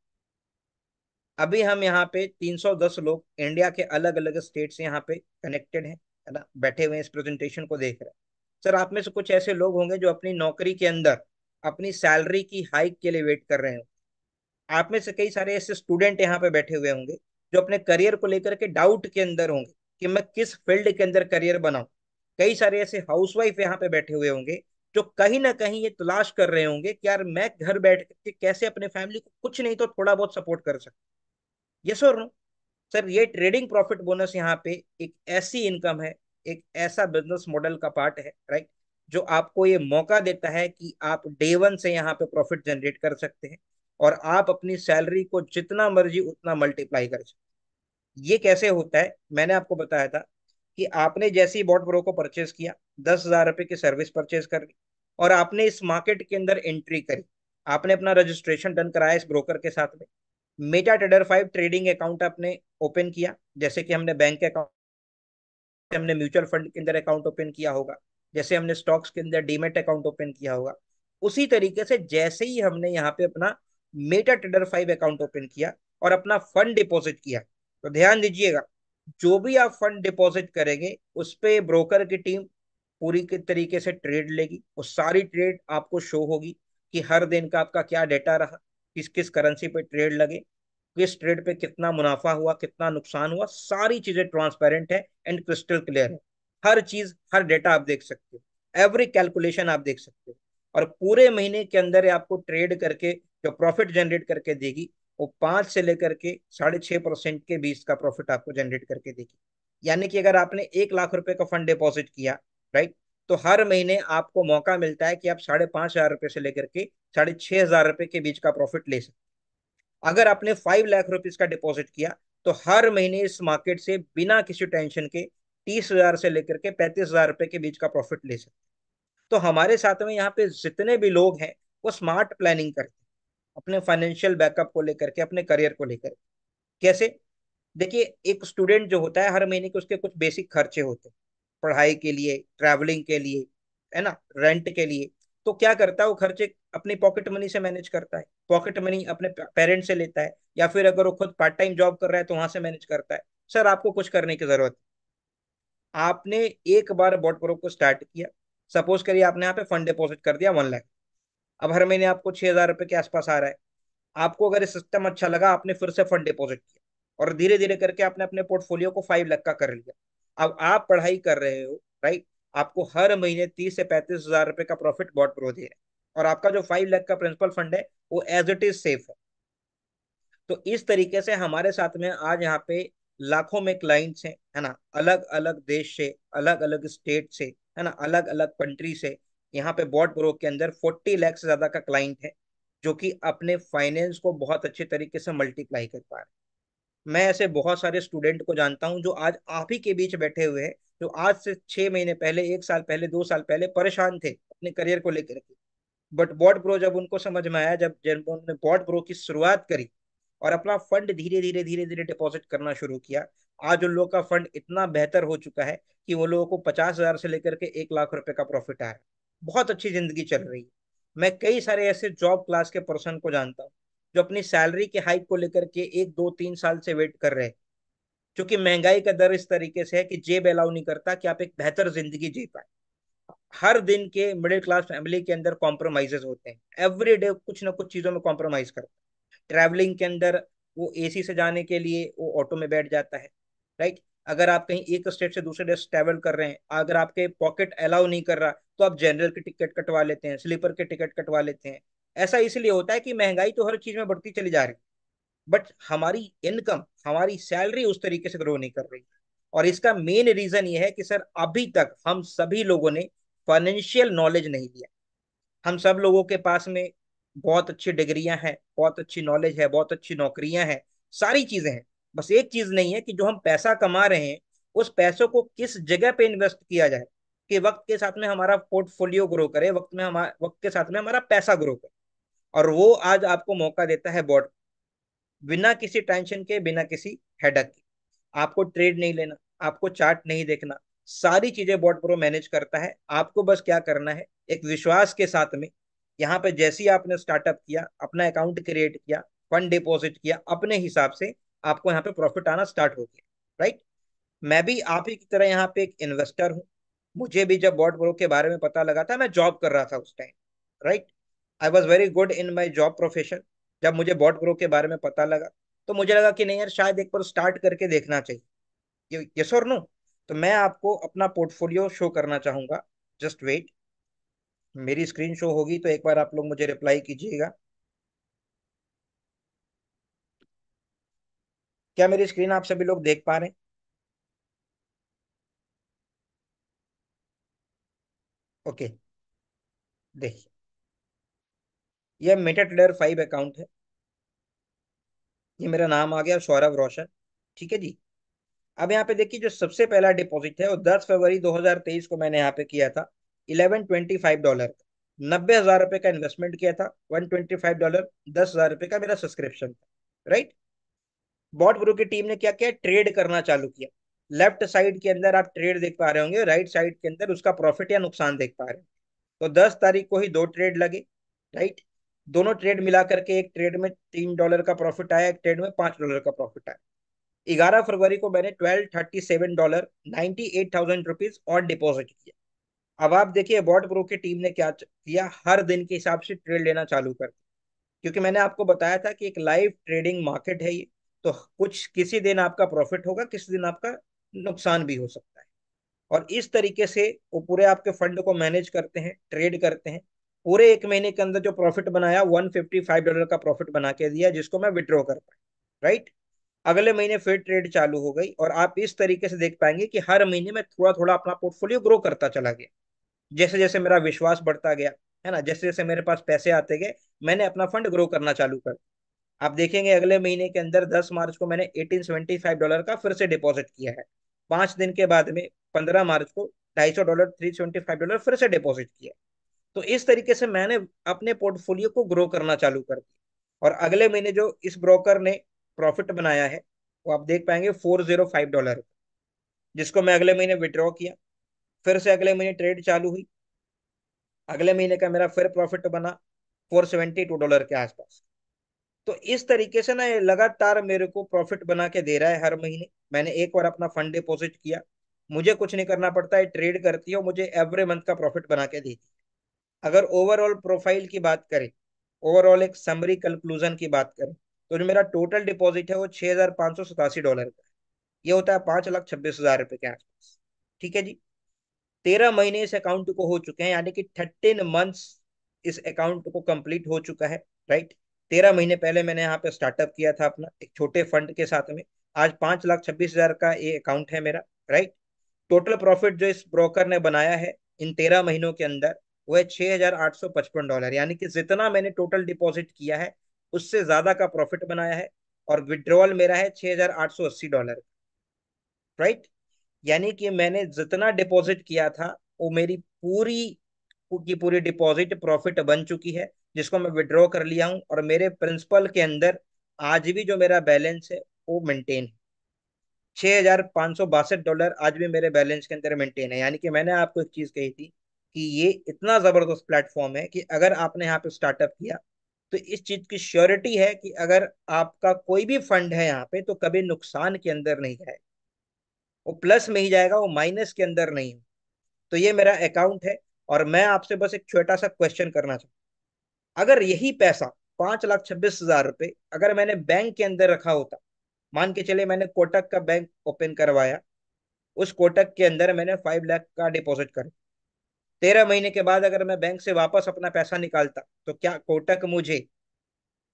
अभी हम यहाँ पे 310 लोग इंडिया के अलग अलग स्टेट से यहाँ पे कनेक्टेड हैं, है ना, बैठे हुए हैं, इस प्रेजेंटेशन को देख रहे हैं। सर, आप में से कुछ ऐसे लोग होंगे जो अपनी नौकरी के अंदर अपनी सैलरी की हाइक के लिए वेट कर रहे हैं। आप में से कई सारे ऐसे स्टूडेंट यहाँ पे बैठे हुए होंगे जो अपने करियर को लेकर के डाउट के अंदर होंगे कि मैं किस फील्ड के अंदर करियर बनाऊं। कई सारे ऐसे हाउसवाइफ यहाँ पे बैठे हुए होंगे जो कहीं ना कहीं ये तलाश कर रहे होंगे कि यार मैं घर बैठ के कैसे अपने फैमिली को कुछ नहीं तो थोड़ा बहुत सपोर्ट कर सकूं। यस और नो? सर, ये ट्रेडिंग प्रॉफिट बोनस यहाँ पे एक ऐसी इनकम है, एक ऐसा बिजनेस मॉडल का पार्ट है, राइट, जो आपको ये मौका देता है कि आप डे 1 से यहाँ पे प्रॉफिट जनरेट कर सकते हैं। और आप अपनी सैलरी को जितना मर्जी उतना मल्टीप्लाई कर सकते। ये कैसे होता है, मैंने आपको बताया था कि आपने जैसे ही बॉट प्रो को परचेज किया, 10,000 रुपए की सर्विस परचेज कर ली, और आपने इस मार्केट के अंदर एंट्री करी, आपने अपना रजिस्ट्रेशन डन कराया इस ब्रोकर के साथ में, मेटा ट्रेडर 5 ट्रेडिंग अकाउंट आपने ओपन किया, जैसे कि हमने बैंक अकाउंट, हमने म्यूचुअल फंड के अंदर अकाउंट ओपन किया होगा, जैसे हमने स्टॉक्स के अंदर डीमेट अकाउंट ओपन किया होगा, उसी तरीके से जैसे ही हमने यहाँ पे अपना मेटा ट्रेडर 5 अकाउंट ओपन किया और अपना फंड डिपॉजिट किया, तो ध्यान दीजिएगा, जो भी आप फंड डिपॉजिट करेंगे उस पे ब्रोकर की टीम पूरी के तरीके से ट्रेड लेगी, वो सारी ट्रेड आपको शो होगी कि हर दिन का आपका क्या डेटा रहा, किस किस करेंसी पे ट्रेड लगे, किस ट्रेड पे कितना मुनाफा हुआ, कितना नुकसान हुआ, सारी चीजें ट्रांसपेरेंट है एंड क्रिस्टल क्लियर है। हर चीज, हर डेटा आप देख सकते हो, एवरी कैलकुलेशन आप देख सकते हो, और पूरे महीने के अंदर आपको ट्रेड करके जो प्रॉफिट जनरेट करके देगी, वो 5 से लेकर के 6.5% के बीच का प्रॉफिट आपको जनरेट करके देगी। यानी कि अगर आपने 1 लाख रुपए का फंड डिपॉजिट किया, राइट, तो हर महीने आपको मौका मिलता है कि आप 5,500 रुपए से लेकर के 6,500 रुपए के बीच का प्रॉफिट ले सकते। अगर आपने 5 लाख रुपीज का डिपॉजिट किया, तो हर महीने इस मार्केट से बिना किसी टेंशन के 30,000 से लेकर के 35,000 रुपए के बीच का प्रॉफिट ले सकते। तो हमारे साथ में यहाँ पे जितने भी लोग हैं, वो स्मार्ट प्लानिंग करते हैं अपने फाइनेंशियल बैकअप को लेकर के, अपने करियर को लेकर। कैसे? देखिए, एक स्टूडेंट जो होता है, हर महीने के उसके कुछ बेसिक खर्चे होते हैं, पढ़ाई के लिए, ट्रैवलिंग के लिए, है ना, रेंट के लिए। तो क्या करता है, वो खर्चे अपनी पॉकेट मनी से मैनेज करता है, पॉकेट मनी अपने पेरेंट्स से लेता है, या फिर अगर वो खुद पार्ट टाइम जॉब कर रहा है तो वहां से मैनेज करता है। सर, आपको कुछ करने की जरूरत है। आपने एक बार बॉट प्रो को स्टार्ट किया, सपोज करिए आपने यहाँ पे फंड डिपॉजिट कर दिया 1 लाख, अब हर महीने आपको 6,000 रुपए के आसपास आ रहा है। आपको अगर ये सिस्टम अच्छा लगा, आपने फिर से फंड डिपॉजिट किया और धीरे धीरे करके आपने अपने पोर्टफोलियो को 5 लाख का कर लिया। अब आप पढ़ाई कर रहे हो, राइट, आपको हर महीने 30 से 35 हजार रुपए का प्रॉफिट बॉट प्रो दे रहा है, और आपका जो 5 लाख का प्रिंसिपल फंड है वो एज इट इज सेफ है। तो इस तरीके से हमारे साथ में आज यहाँ पे लाखों में क्लाइंट्स हैं, है ना, अलग अलग देश से, अलग अलग स्टेट से, है ना, अलग अलग कंट्री से। यहाँ पे बॉट ब्रो के अंदर 40 लाख से ज्यादा का क्लाइंट है, जो कि अपने फाइनेंस को बहुत अच्छे तरीके से मल्टीप्लाई कर पा रहे हैं। मैं ऐसे बहुत सारे स्टूडेंट को जानता हूं जो आज आप ही के बीच बैठे हुए हैं, जो आज से 6 महीने पहले, 1 साल पहले, 2 साल पहले परेशान थे अपने करियर को लेकर के। बट बॉट प्रो जब उनको समझ में आया, जब जब उन्होंने बॉट प्रो की शुरुआत करी और अपना फंड धीरे धीरे डिपॉजिट करना शुरू किया, आज उन लोगों का फंड इतना बेहतर हो चुका है कि वो लोगों को 50,000 से लेकर के 1 लाख रुपए का प्रॉफिट आ रहा है। बहुत अच्छी जिंदगी चल रही है। मैं कई सारे ऐसे जॉब क्लास के पर्सन को जानता हूँ जो अपनी सैलरी के हाइक को लेकर के 1 2 3 साल से वेट कर रहे हैं, क्योंकि महंगाई का दर इस तरीके से है कि जेब अलाउ नहीं करता कि आप एक बेहतर जिंदगी जी पाए। हर दिन के मिडिल क्लास फैमिली के अंदर कॉम्प्रोमाइजेस होते हैं, एवरी डे कुछ ना कुछ चीजों में कॉम्प्रोमाइज करते हैं। ट्रैवलिंग के अंदर वो एसी से जाने के लिए वो ऑटो में बैठ जाता है, राइट। अगर आप कहीं एक स्टेट से दूसरे स्टेट ट्रैवल कर रहे हैं, अगर आपके पॉकेट अलाउ नहीं कर रहा, तो आप जनरल की टिकट कटवा लेते हैं, स्लीपर के टिकट कटवा लेते हैं। ऐसा इसलिए होता है कि महंगाई तो हर चीज में बढ़ती चली जा रही है, बट हमारी इनकम, हमारी सैलरी उस तरीके से ग्रो नहीं कर रही। और इसका मेन रीजन ये है कि सर, अभी तक हम सभी लोगों ने फाइनेंशियल नॉलेज नहीं लिया। हम सब लोगों के पास में बहुत अच्छी डिग्रियां हैं, बहुत अच्छी नॉलेज है, बहुत अच्छी नौकरियां हैं, सारी चीजें हैं। बस एक चीज नहीं है कि जो हम पैसा कमा रहे हैं, उस पैसों को किस जगह पे इन्वेस्ट किया जाए कि वक्त के साथ में हमारा पोर्टफोलियो ग्रो करे, वक्त के साथ में हमारा पैसा ग्रो करे। और वो आज आपको मौका देता है बॉट, बिना किसी टेंशन के, बिना किसी हेडक के। आपको ट्रेड नहीं लेना, आपको चार्ट नहीं देखना, सारी चीजें बॉट प्रो मैनेज करता है। आपको बस क्या करना है, एक विश्वास के साथ में यहाँ पे जैसे ही आपने स्टार्टअप किया, अपना अकाउंट क्रिएट किया, फंड डिपॉजिट किया, अपने हिसाब से आपको यहाँ पे प्रॉफिट आना स्टार्ट हो गया, राइट। मैं भी आप ही की तरह यहाँ पे एक इन्वेस्टर हूँ। मुझे भी जब बॉट प्रो के बारे में पता लगा था, मैं जॉब कर रहा था उस time, right. I was very good in my job profession. जब मुझे बॉट प्रो के बारे में पता लगा, तो मुझे लगा कि नहीं यार, शायद एक बार स्टार्ट करके देखना चाहिए। यस और नो? तो मैं आपको अपना पोर्टफोलियो शो करना चाहूंगा। जस्ट वेट, मेरी स्क्रीन शो होगी तो एक बार आप लोग मुझे रिप्लाई कीजिएगा। क्या मेरी स्क्रीन आप सभी लोग देख पा रहे हैं? ओके, देखिए, यह मेटा ट्रेडर 5 अकाउंट है। ये मेरा नाम आ गया, सौरभ रोशन। ठीक है जी। अब यहाँ पे देखिए, जो सबसे पहला डिपॉजिट है वो 10 फरवरी 2023 को मैंने यहाँ पे किया था, $1125। 90,000 रुपये का इन्वेस्टमेंट किया था, $125, $10,000 का मेरा सब्सक्रिप्शन था, राइट। बॉट ब्रो की टीम ने क्या किया, ट्रेड करना चालू किया। लेफ्ट साइड के अंदर आप ट्रेड देख पा रहे होंगे, राइट साइड के अंदर उसका प्रॉफिट या नुकसान देख पा रहे हैं। तो 10 तारीख को ही दो ट्रेड लगे, राइट। दोनों ट्रेड मिला करके एक ट्रेड में $3 का प्रॉफिट आया, एक ट्रेड में $5 का प्रॉफिट आया। 11 फरवरी को मैंने $1237, 98,000 और डिपॉजिट किया। अब आप देखिए बॉट ब्रो की टीम ने क्या किया, हर दिन के हिसाब से ट्रेड लेना चालू कर दिया। क्योंकि मैंने आपको बताया था कि एक लाइव ट्रेडिंग मार्केट है ये। तो कुछ किसी दिन आपका प्रॉफिट होगा, किसी दिन आपका नुकसान भी हो सकता है। और इस तरीके से वो पूरे आपके फंड को मैनेज करते हैं, ट्रेड करते हैं। पूरे एक महीने के अंदर जो प्रॉफिट बनाया, $155 का प्रॉफिट बना के दिया, जिसको मैं विड्रॉ कर पाया, राइट। अगले महीने फिर ट्रेड चालू हो गई, और आप इस तरीके से देख पाएंगे कि हर महीने में थोड़ा थोड़ा अपना पोर्टफोलियो ग्रो करता चला गया। जैसे जैसे मेरा विश्वास बढ़ता गया, है ना, जैसे जैसे मेरे पास पैसे आते गए, मैंने अपना फंड ग्रो करना चालू कर। आप देखेंगे अगले महीने के अंदर 10 मार्च को मैंने $1875 का फिर से डिपॉजिट किया है। 5 दिन के बाद में 15 मार्च को $250, $375 फिर से डिपॉजिट किया। तो इस तरीके से मैंने अपने पोर्टफोलियो को ग्रो करना चालू कर दिया। और अगले महीने जो इस ब्रोकर ने प्रॉफिट बनाया है, वो आप देख पाएंगे $405, जिसको मैं अगले महीने विड्रॉ किया। फिर से अगले महीने ट्रेड चालू हुई, अगले महीने का मेरा फिर प्रॉफिट बना $472 के आसपास। तो इस तरीके से ना ये लगातार मेरे को प्रॉफिट बना के दे रहा है हर महीने। मैंने एक बार अपना फंड डिपॉजिट किया, मुझे कुछ नहीं करना पड़ता है, ट्रेड करती है और मुझे एवरी मंथ का प्रॉफिट बना के देती है। अगर ओवरऑल प्रोफाइल की बात करें, ओवरऑल एक समरी कंक्लूजन की बात करें, तो जो मेरा टोटल डिपॉजिट है वो $6,587 का है। ये होता है $5,26,000 के आसपास। ठीक है जी। 13 महीने इस अकाउंट को हो चुके हैं, यानी कि 13 मंथ्स इस अकाउंट को कंप्लीट हो चुका है, राइट। 13 महीने पहले मैंने यहाँ पे स्टार्टअप किया था अपना एक छोटे फंड के साथ में। आज 5,26,000 का ये अकाउंट है मेरा, राइट। टोटल प्रॉफिट जो इस ब्रोकर ने बनाया है इन 13 महीनों के अंदर, वो है $6,855, यानी कि जितना मैंने टोटल डिपॉजिट किया है उससे ज्यादा का प्रॉफिट बनाया है। और विड्रॉल मेरा है $6,880, राइट। यानी कि मैंने जितना डिपॉजिट किया था, वो मेरी पूरी की पूरी डिपॉजिट प्रॉफिट बन चुकी है, जिसको मैं विड्रॉ कर लिया हूं। और मेरे प्रिंसिपल के अंदर आज भी जो मेरा बैलेंस है वो मेंटेन है। $6,562 आज भी मेरे बैलेंस के अंदर मेंटेन है। यानी कि मैंने आपको एक चीज कही थी कि ये इतना जबरदस्त प्लेटफॉर्म है कि अगर आपने यहाँ पे स्टार्टअप किया, तो इस चीज की श्योरिटी है कि अगर आपका कोई भी फंड है यहाँ पे, तो कभी नुकसान के अंदर नहीं जाए, वो प्लस में ही जाएगा, वो माइनस के अंदर नहीं हो। तो ये मेरा अकाउंट है। और मैं आपसे बस एक छोटा सा क्वेश्चन करना चाहूँ, अगर यही पैसा $5,26,000 अगर मैंने बैंक के अंदर रखा होता, मान के चले मैंने कोटक का बैंक ओपन करवाया, उस कोटक के अंदर मैंने 5 लाख का डिपॉजिट कर, 13 महीने के बाद अगर मैं बैंक से वापस अपना पैसा निकालता, तो क्या कोटक मुझे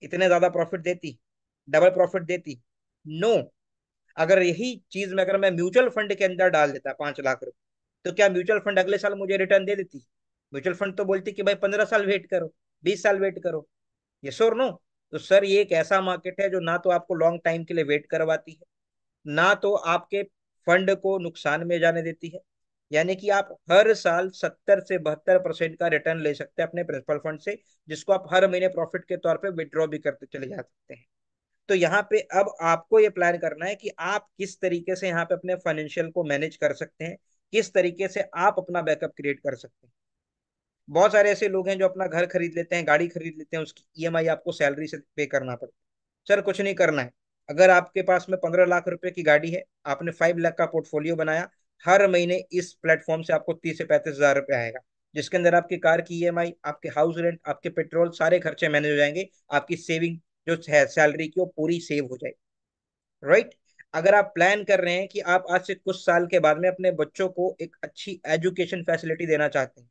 इतने ज्यादा प्रॉफिट देती, डबल प्रॉफिट देती? नो। अगर यही चीज में अगर मैं म्यूचुअल फंड के अंदर डाल देता 5 लाख रुपए, तो क्या म्यूचुअल फंड अगले साल मुझे रिटर्न दे देती? म्यूचुअल फंड तो बोलती कि भाई 15 साल वेट करो, 20 साल वेट करो। यस और नो? तो सर ये एक ऐसा मार्केट है जो ना तो आपको लॉन्ग टाइम के लिए वेट करवाती है, ना तो आपके फंड को नुकसान में जाने देती है। यानी कि आप हर साल 70 से 72% का रिटर्न ले सकते हैं अपने प्रिंसिपल फंड से, जिसको आप हर महीने प्रॉफिट के तौर पे विड्रॉ भी करते चले जा सकते हैं। तो यहाँ पे अब आपको ये प्लान करना है कि आप किस तरीके से यहाँ पे अपने फाइनेंशियल को मैनेज कर सकते हैं, किस तरीके से आप अपना बैकअप क्रिएट कर सकते हैं। बहुत सारे ऐसे लोग हैं जो अपना घर खरीद लेते हैं, गाड़ी खरीद लेते हैं, उसकी ईएमआई आपको सैलरी से पे करना पड़ता है। सर कुछ नहीं करना है। अगर आपके पास में 15 लाख रुपए की गाड़ी है, आपने 5 लाख का पोर्टफोलियो बनाया, हर महीने इस प्लेटफॉर्म से आपको 30 से 35 हजार रुपए आएगा, जिसके अंदर आपकी कार की ईएमआई, आपके हाउस रेंट, आपके पेट्रोल, सारे खर्चे मैनेज हो जाएंगे। आपकी सेविंग जो है सैलरी की, वो पूरी सेव हो जाएगी, राइट। अगर आप प्लान कर रहे हैं कि आप आज से कुछ साल के बाद में अपने बच्चों को एक अच्छी एजुकेशन फैसिलिटी देना चाहते हैं,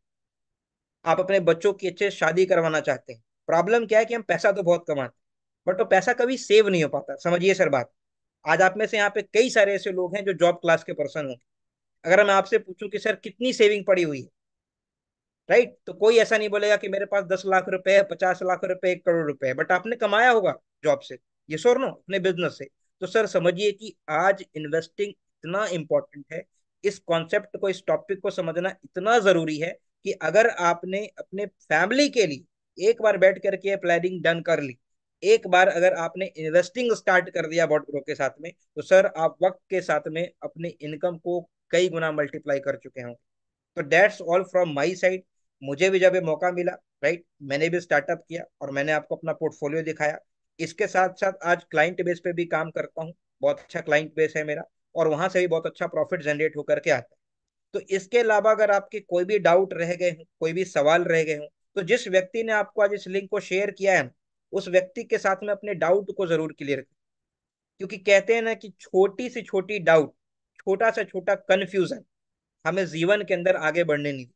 आप अपने बच्चों की अच्छे से शादी करवाना चाहते हैं, प्रॉब्लम क्या है कि हम पैसा तो बहुत कमाते हैं, बट वो पैसा कभी सेव नहीं हो पाता, समझिए सर बात। आज आप में से यहाँ पे कई सारे ऐसे लोग हैं जो जॉब क्लास के पर्सन होंगे। अगर मैं आपसे पूछूं कि सर कितनी सेविंग पड़ी हुई है, राइट, तो कोई ऐसा नहीं बोलेगा कि मेरे पास 10 लाख रुपए है, 50 लाख रुपए, 1 करोड़ रुपए है, बट आपने कमाया होगा जॉब से। यस और नो, अपने बिजनेस से। तो सर समझिए कि आज इन्वेस्टिंग इतना इंपॉर्टेंट है, इस कॉन्सेप्ट को, इस टॉपिक को समझना इतना जरूरी है कि अगर आपने अपने फैमिली के लिए एक बार बैठ करके प्लानिंग डन कर ली, एक बार अगर आपने इन्वेस्टिंग स्टार्ट कर दिया बॉट प्रो के साथ में, तो सर आप वक्त के साथ में अपनी इनकम को कई गुना मल्टीप्लाई कर चुके होंगे। तो that's all from my side. मुझे भी जब ये मौका मिला, राइट, मैंने भी स्टार्टअप किया और मैंने आपको अपना पोर्टफोलियो दिखाया। इसके साथ साथ आज क्लाइंट बेस पे भी काम करता हूँ, बहुत अच्छा क्लाइंट बेस है मेरा, और वहां से भी बहुत अच्छा प्रॉफिट जनरेट होकर के आता है। तो इसके अलावा अगर आपके कोई भी डाउट रह गए हों, कोई भी सवाल रह गए हों, तो जिस व्यक्ति ने आपको आज इस लिंक को शेयर किया है ना, उस व्यक्ति के साथ में अपने डाउट को जरूर क्लियर करें। क्योंकि कहते हैं ना कि छोटी से छोटी डाउट, छोटा से छोटा कंफ्यूजन हमें जीवन के अंदर आगे बढ़ने नहीं,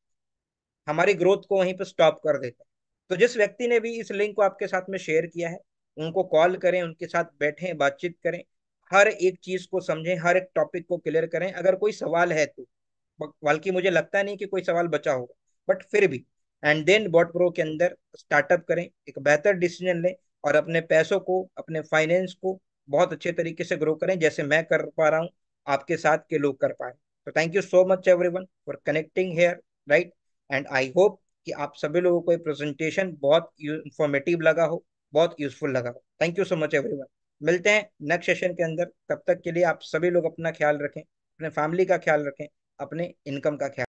हमारी ग्रोथ को वहीं पर स्टॉप कर देता है। तो जिस व्यक्ति ने भी इस लिंक को आपके साथ में शेयर किया है, उनको कॉल करें, उनके साथ बैठें, बातचीत करें, हर एक चीज को समझें, हर एक टॉपिक को क्लियर करें। अगर कोई सवाल है तो, बल्कि मुझे लगता नहीं कि कोई सवाल बचा होगा, बट फिर भी, एंड देन बॉट प्रो के अंदर स्टार्टअप करें, एक बेहतर डिसीजन लें, और अपने पैसों को, अपने फाइनेंस को बहुत अच्छे तरीके से ग्रो करें, जैसे मैं कर पा रहा हूँ, आपके साथ के लोग कर पा रहे हैं। तो thank you so much everyone for connecting here, right. And I hope कि आप सभी लोगों को ये प्रेजेंटेशन बहुत इंफॉर्मेटिव लगा हो, बहुत यूजफुल लगा हो। Thank you so much everyone. मिलते हैं नेक्स्ट सेशन के अंदर, तब तक के लिए आप सभी लोग अपना ख्याल रखें, अपने फैमिली का ख्याल रखें, अपने इनकम का ख्याल